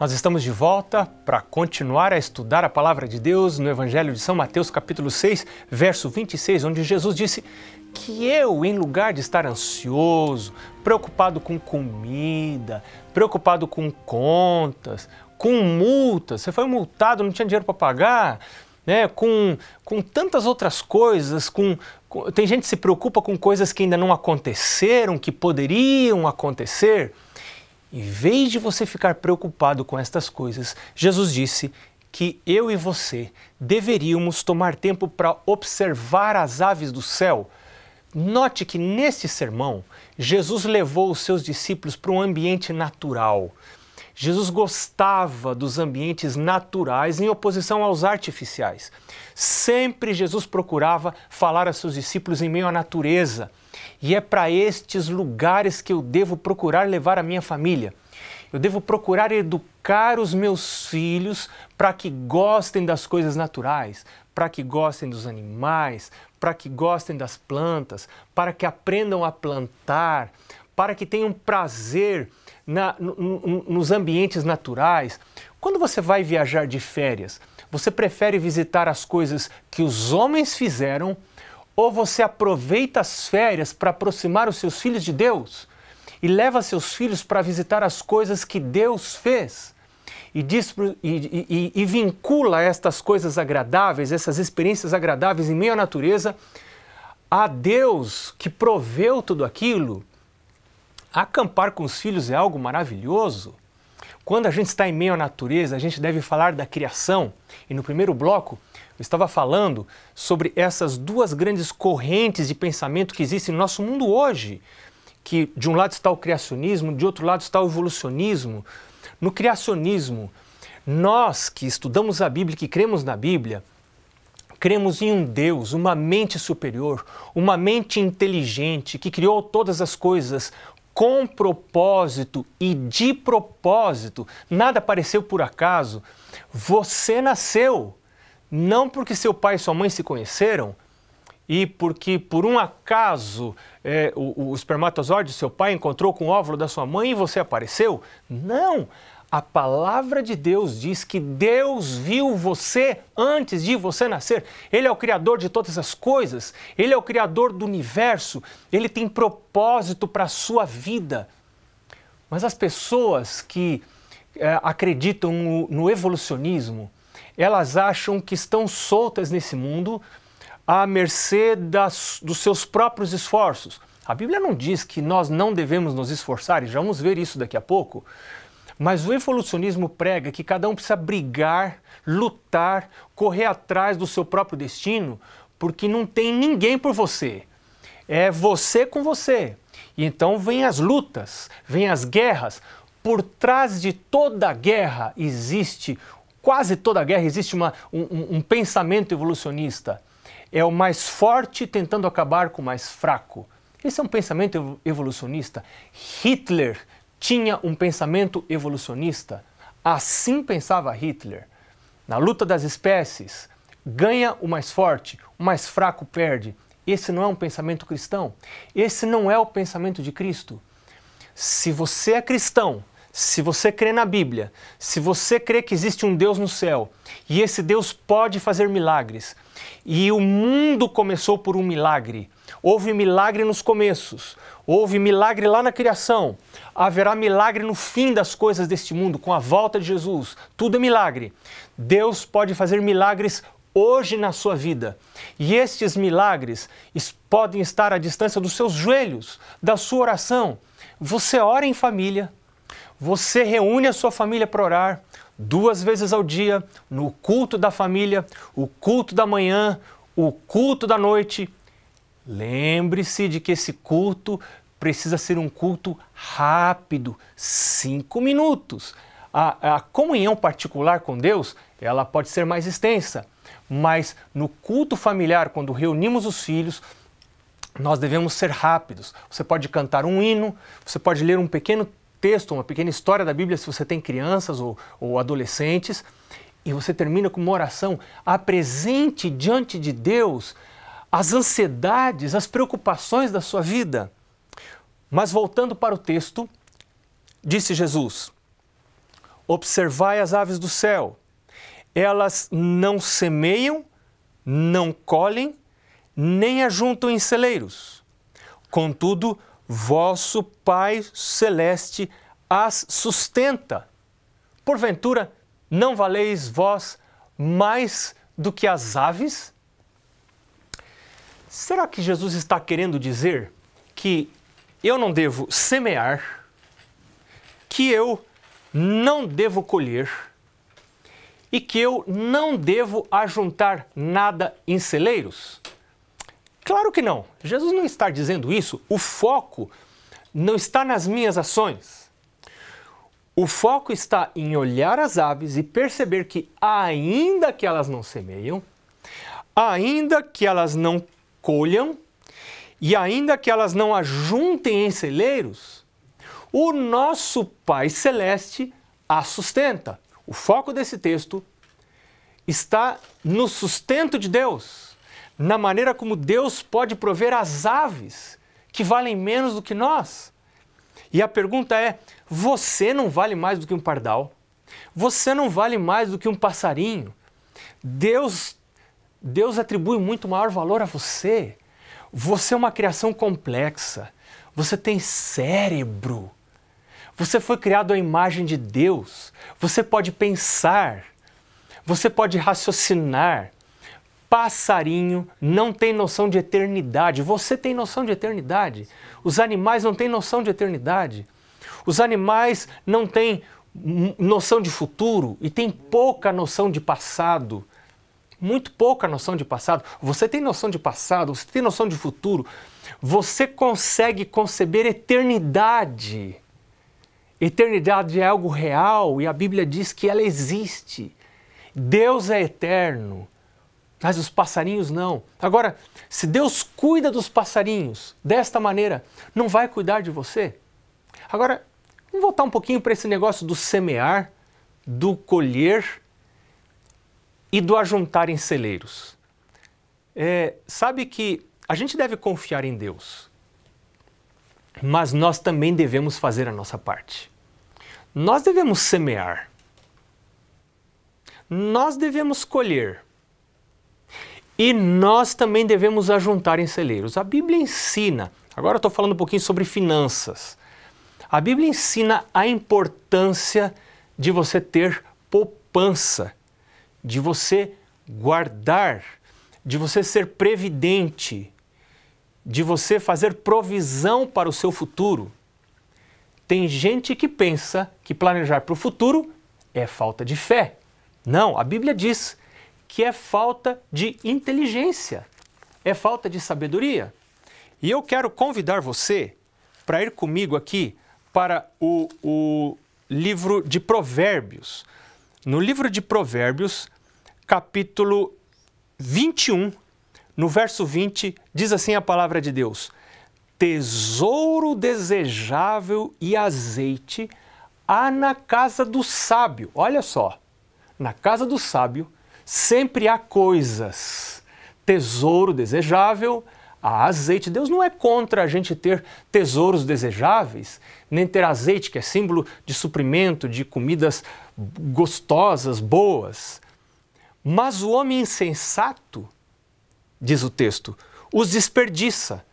Nós estamos de volta para continuar a estudar a Palavra de Deus no Evangelho de São Mateus, capítulo 6, verso 26, onde Jesus disse que eu, em lugar de estar ansioso, preocupado com comida, preocupado com contas, com multas, você foi multado, não tinha dinheiro para pagar, né? com tantas outras coisas, tem gente que se preocupa com coisas que ainda não aconteceram, que poderiam acontecer. Em vez de você ficar preocupado com estas coisas, Jesus disse que eu e você deveríamos tomar tempo para observar as aves do céu. Note que neste sermão, Jesus levou os seus discípulos para um ambiente natural. Jesus gostava dos ambientes naturais em oposição aos artificiais. Sempre Jesus procurava falar a seus discípulos em meio à natureza. E é para estes lugares que eu devo procurar levar a minha família. Eu devo procurar educar os meus filhos para que gostem das coisas naturais, para que gostem dos animais, para que gostem das plantas, para que aprendam a plantar, para que tenham prazer nos ambientes naturais. Quando você vai viajar de férias, você prefere visitar as coisas que os homens fizeram ou você aproveita as férias para aproximar os seus filhos de Deus e leva seus filhos para visitar as coisas que Deus fez e vincula estas coisas agradáveis, essas experiências agradáveis em meio à natureza, a Deus que proveu tudo aquilo? Acampar com os filhos é algo maravilhoso. Quando a gente está em meio à natureza, a gente deve falar da criação. E no primeiro bloco, eu estava falando sobre essas duas grandes correntes de pensamento que existem no nosso mundo hoje. Que de um lado está o criacionismo, de outro lado está o evolucionismo. No criacionismo, nós que estudamos a Bíblia, que cremos na Bíblia, cremos em um Deus, uma mente superior, uma mente inteligente que criou todas as coisas com propósito e de propósito. Nada apareceu por acaso. Você nasceu não porque seu pai e sua mãe se conheceram e porque por um acaso o espermatozoide do seu pai encontrou com o óvulo da sua mãe e você apareceu. Não! A palavra de Deus diz que Deus viu você antes de você nascer. Ele é o Criador de todas as coisas. Ele é o Criador do universo. Ele tem propósito para a sua vida. Mas as pessoas que acreditam no evolucionismo, elas acham que estão soltas nesse mundo à mercê dos seus próprios esforços. A Bíblia não diz que nós não devemos nos esforçar, e já vamos ver isso daqui a pouco. Mas o evolucionismo prega que cada um precisa brigar, lutar, correr atrás do seu próprio destino, porque não tem ninguém por você. É você com você. E então vem as lutas, vem as guerras. Por trás de toda guerra existe, quase toda guerra, existe um pensamento evolucionista. É o mais forte tentando acabar com o mais fraco. Esse é um pensamento evolucionista. Hitler tinha um pensamento evolucionista. Assim pensava Hitler. Na luta das espécies, ganha o mais forte, o mais fraco perde. Esse não é um pensamento cristão. Esse não é o pensamento de Cristo. Se você é cristão, se você crê na Bíblia, se você crê que existe um Deus no céu e esse Deus pode fazer milagres, e o mundo começou por um milagre, houve milagre nos começos, houve milagre lá na criação, haverá milagre no fim das coisas deste mundo, com a volta de Jesus, tudo é milagre. Deus pode fazer milagres hoje na sua vida, e estes milagres podem estar à distância dos seus joelhos, da sua oração. Você ora em família, você reúne a sua família para orar 2 vezes ao dia, no culto da família, o culto da manhã, o culto da noite. Lembre-se de que esse culto precisa ser um culto rápido, 5 minutos. A comunhão particular com Deus, ela pode ser mais extensa, mas no culto familiar, quando reunimos os filhos, nós devemos ser rápidos. Você pode cantar um hino, você pode ler um pequeno texto, uma pequena história da Bíblia, se você tem crianças ou adolescentes, e você termina com uma oração. Apresente diante de Deus as ansiedades, as preocupações da sua vida. Mas voltando para o texto, disse Jesus: observai as aves do céu. Elas não semeiam, não colhem, nem ajuntam em celeiros. Contudo, vosso Pai Celeste as sustenta. Porventura, não valeis vós mais do que as aves? Será que Jesus está querendo dizer que eu não devo semear, que eu não devo colher e que eu não devo ajuntar nada em celeiros? Claro que não. Jesus não está dizendo isso. O foco não está nas minhas ações. O foco está em olhar as aves e perceber que, ainda que elas não semeiam, ainda que elas não colham e ainda que elas não ajuntem em celeiros, o nosso Pai Celeste as sustenta. O foco desse texto está no sustento de Deus, na maneira como Deus pode prover as aves que valem menos do que nós. E a pergunta é: você não vale mais do que um pardal? Você não vale mais do que um passarinho? Deus atribui muito maior valor a você. Você é uma criação complexa. Você tem cérebro. Você foi criado à imagem de Deus. Você pode pensar. Você pode raciocinar. Passarinho não tem noção de eternidade. Você tem noção de eternidade. Os animais não têm noção de eternidade. Os animais não têm noção de futuro e têm pouca noção de passado. Muito pouca noção de passado. Você tem noção de passado, você tem noção de futuro. Você consegue conceber eternidade. Eternidade é algo real e a Bíblia diz que ela existe. Deus é eterno, mas os passarinhos não. Agora, se Deus cuida dos passarinhos desta maneira, não vai cuidar de você? Agora, vamos voltar um pouquinho para esse negócio do semear, do colher e do ajuntar em celeiros. Sabe que a gente deve confiar em Deus, mas nós também devemos fazer a nossa parte. Nós devemos semear, nós devemos colher e nós também devemos ajuntar em celeiros. A Bíblia ensina, agora eu estou falando um pouquinho sobre finanças, a Bíblia ensina a importância de você ter poupança, de você guardar, de você ser previdente, de você fazer provisão para o seu futuro. Tem gente que pensa que planejar para o futuro é falta de fé. Não, a Bíblia diz que é falta de inteligência, é falta de sabedoria. E eu quero convidar você para ir comigo aqui para o livro de Provérbios. No livro de Provérbios, capítulo 21, no verso 20, diz assim a palavra de Deus: tesouro desejável e azeite há na casa do sábio. Olha só, na casa do sábio sempre há coisas. Tesouro desejável, há azeite. Deus não é contra a gente ter tesouros desejáveis, nem ter azeite, que é símbolo de suprimento, de comidas gostosas, boas. Mas o homem insensato, diz o texto, os desperdiça.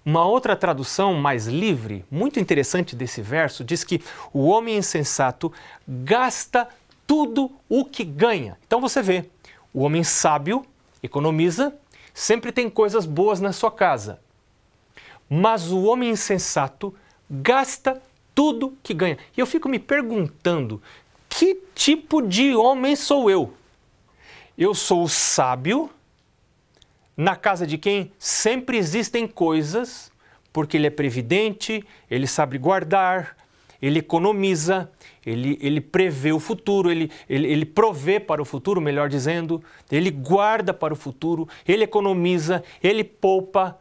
Uma outra tradução mais livre, muito interessante desse verso, diz que o homem insensato gasta tudo o que ganha. Então você vê, o homem sábio economiza, sempre tem coisas boas na sua casa. Mas o homem insensato gasta tudo que ganha. E eu fico me perguntando, que tipo de homem sou eu? Eu sou o sábio, na casa de quem sempre existem coisas, porque ele é previdente, ele sabe guardar, ele economiza, ele prevê o futuro, ele provê para o futuro, melhor dizendo, ele guarda para o futuro, ele economiza, ele poupa.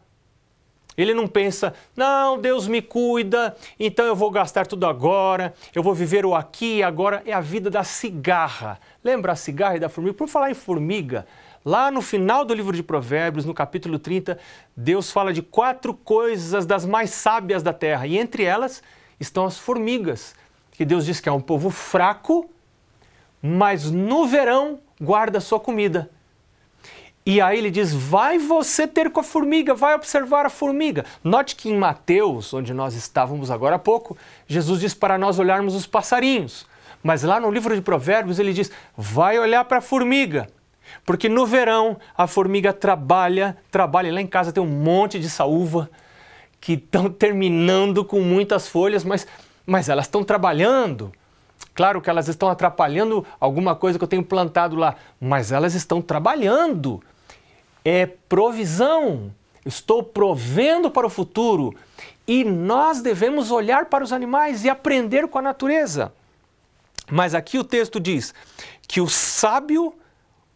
Ele não pensa, não, Deus me cuida, então eu vou gastar tudo agora, eu vou viver o aqui e agora. É a vida da cigarra. Lembra a cigarra e da formiga? Por falar em formiga, lá no final do livro de Provérbios, no capítulo 30, Deus fala de 4 coisas das mais sábias da terra, e entre elas estão as formigas, que Deus diz que é um povo fraco mas no verão guarda a sua comida. E aí ele diz, vai você ter com a formiga, vai observar a formiga. Note que em Mateus, onde nós estávamos agora há pouco, Jesus diz para nós olharmos os passarinhos. Mas lá no livro de Provérbios ele diz, vai olhar para a formiga. Porque no verão a formiga trabalha, lá em casa tem um monte de saúva que estão terminando com muitas folhas, mas elas estão trabalhando. Claro que elas estão atrapalhando alguma coisa que eu tenho plantado lá, mas elas estão trabalhando. É provisão. Estou provendo para o futuro. E nós devemos olhar para os animais e aprender com a natureza. Mas aqui o texto diz que o sábio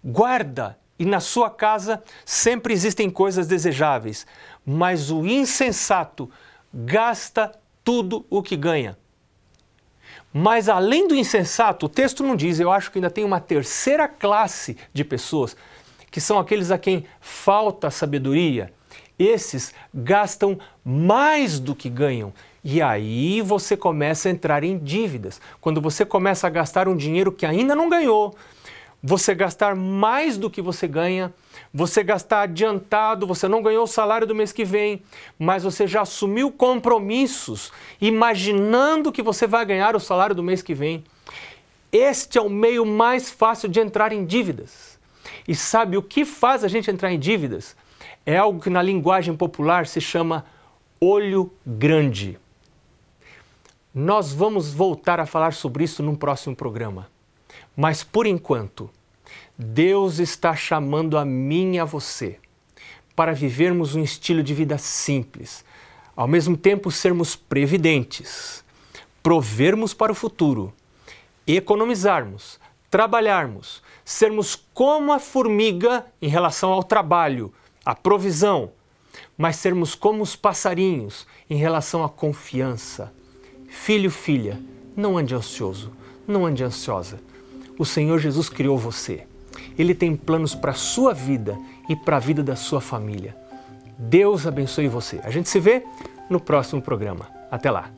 guarda e na sua casa sempre existem coisas desejáveis, mas o insensato gasta tudo o que ganha. Mas além do insensato, o texto não diz, eu acho que ainda tem uma terceira classe de pessoas, que são aqueles a quem falta sabedoria. Esses gastam mais do que ganham. E aí você começa a entrar em dívidas. Quando você começa a gastar um dinheiro que ainda não ganhou, você gastar mais do que você ganha, você gastar adiantado, você não ganhou o salário do mês que vem, mas você já assumiu compromissos, imaginando que você vai ganhar o salário do mês que vem. Este é o meio mais fácil de entrar em dívidas. E sabe o que faz a gente entrar em dívidas? É algo que na linguagem popular se chama olho grande. Nós vamos voltar a falar sobre isso num próximo programa. Mas por enquanto, Deus está chamando a mim e a você para vivermos um estilo de vida simples, ao mesmo tempo sermos previdentes, provermos para o futuro, economizarmos, trabalharmos, sermos como a formiga em relação ao trabalho, à provisão, mas sermos como os passarinhos em relação à confiança. Filho, filha, não ande ansioso, não ande ansiosa. O Senhor Jesus criou você. Ele tem planos para a sua vida e para a vida da sua família. Deus abençoe você. A gente se vê no próximo programa. Até lá.